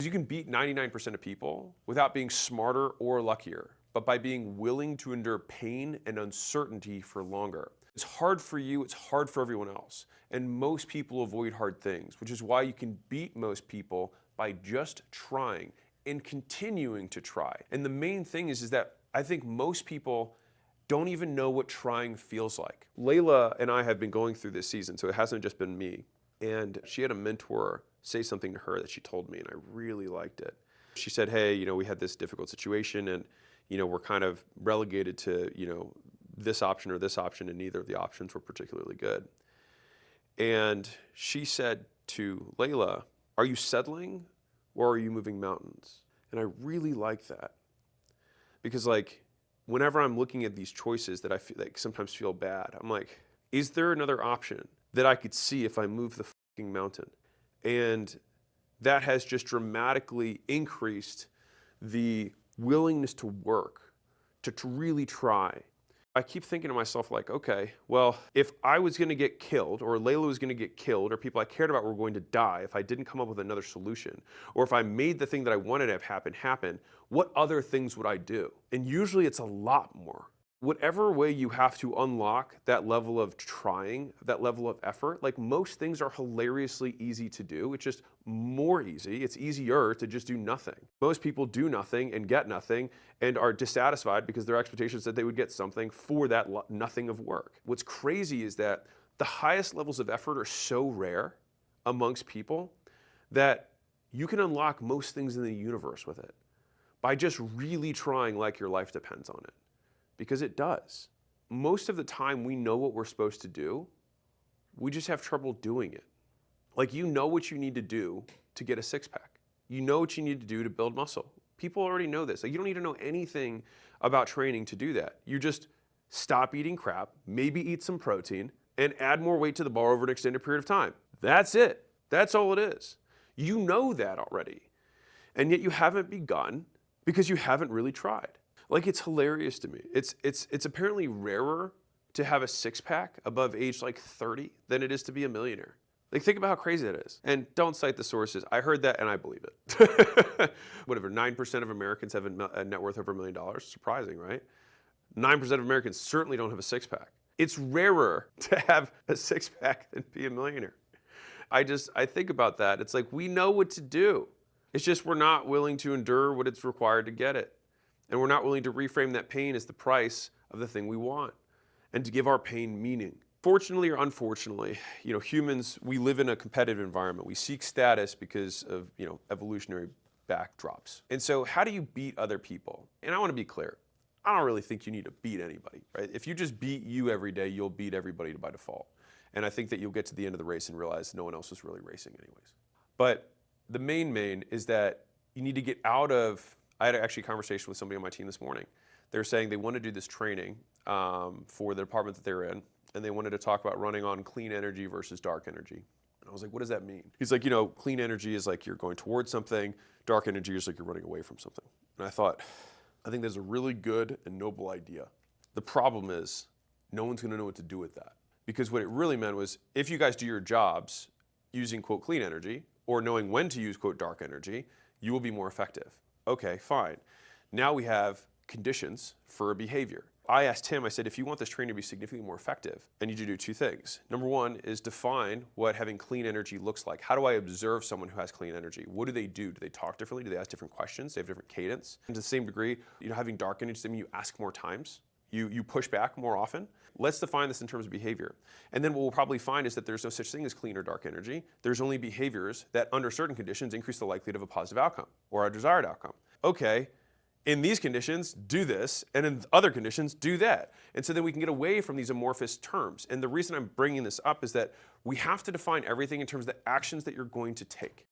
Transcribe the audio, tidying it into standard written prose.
You can beat 99% of people without being smarter or luckier, but by being willing to endure pain and uncertainty for longer. It's hard for you, it's hard for everyone else. And most people avoid hard things, which is why you can beat most people by just trying and continuing to try. And the main thing is that I think most people don't even know what trying feels like. Layla and I have been going through this season, so it hasn't just been me. And she had a mentor say something to her that she told me, and I really liked it. She said, hey, we had this difficult situation, and, we're kind of relegated to, this option or this option, and neither of the options were particularly good. And she said to Layla, are you settling or are you moving mountains? And I really like that. Because whenever I'm looking at these choices that I feel sometimes feel bad, I'm like, is there another option that I could see if I move the fucking mountain? And that has just dramatically increased the willingness to work, to really try. I keep thinking to myself okay, well, if I was going to get killed, or Layla was going to get killed, or people I cared about were going to die if I didn't come up with another solution, or if I made the thing that I wanted to have happen, what other things would I do? And usually it's a lot more. Whatever way you have to unlock that level of trying, that level of effort, most things are hilariously easy to do. It's just more easy. It's easier to just do nothing. Most people do nothing and get nothing and are dissatisfied because their expectations that they would get something for that nothing of work. What's crazy is that the highest levels of effort are so rare amongst people that you can unlock most things in the universe with it by just really trying like your life depends on it. Because it does. Most of the time we know what we're supposed to do, we just have trouble doing it. You know what you need to do to get a six-pack. You know what you need to do to build muscle. People already know this. You don't need to know anything about training to do that. You just stop eating crap, maybe eat some protein, and add more weight to the bar over an extended period of time. That's it. That's all it is. You know that already. And yet you haven't begun because you haven't really tried. It's hilarious to me. It's apparently rarer to have a six-pack above age 30 than it is to be a millionaire. Think about how crazy that is. And don't cite the sources. I heard that and I believe it. Whatever, 9% of Americans have a net worth over $1 million. Surprising, right? 9% of Americans certainly don't have a six-pack. It's rarer to have a six-pack than be a millionaire. I think about that. It's we know what to do. It's just we're not willing to endure what it's required to get it. And we're not willing to reframe that pain as the price of the thing we want and to give our pain meaning. Fortunately or unfortunately, humans, we live in a competitive environment. We seek status because of, evolutionary backdrops. And so how do you beat other people? And I want to be clear. I don't really think you need to beat anybody, right? If you just beat you every day, you'll beat everybody by default. And I think that you'll get to the end of the race and realize no one else is really racing anyways. But the main is that you need to get out of. I had actually a conversation with somebody on my team this morning. They were saying they want to do this training for the department that they're in, and they wanted to talk about running on clean energy versus dark energy. And I was like, what does that mean? He's like, clean energy is you're going towards something, dark energy is you're running away from something. And I thought, I think that's a really good and noble idea. The problem is, no one's going to know what to do with that. Because what it really meant was, if you guys do your jobs using, quote, clean energy, or knowing when to use, quote, dark energy, you will be more effective. Okay, fine. Now we have conditions for a behavior. I asked him, I said, if you want this training to be significantly more effective, I need you to do two things. Number one is define what having clean energy looks like. How do I observe someone who has clean energy? What do? Do they talk differently? Do they ask different questions? Do they have different cadence? And to the same degree, having dark energy, does that mean you ask more times? You push back more often? Let's define this in terms of behavior. And then what we'll probably find is that there's no such thing as clean or dark energy. There's only behaviors that under certain conditions increase the likelihood of a positive outcome or a desired outcome. Okay, in these conditions, do this, and in other conditions, do that. And so then we can get away from these amorphous terms. And the reason I'm bringing this up is that we have to define everything in terms of the actions that you're going to take.